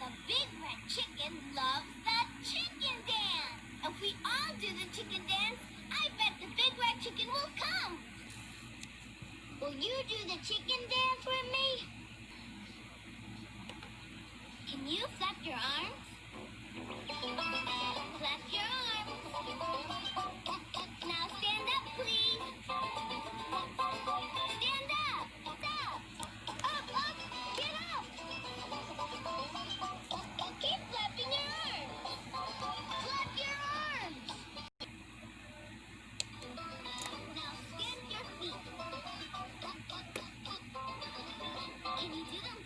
The big red chicken loves the chicken dance. If we all do the chicken dance, I bet the big red chicken will come. Will you do the chicken dance with me? Can you flap your arms? Flap your arms. Now stand up, please. Stand up. Stop. Up. Get up. Keep flapping your arms. Flap your arms. Now stamp your feet. Can you do them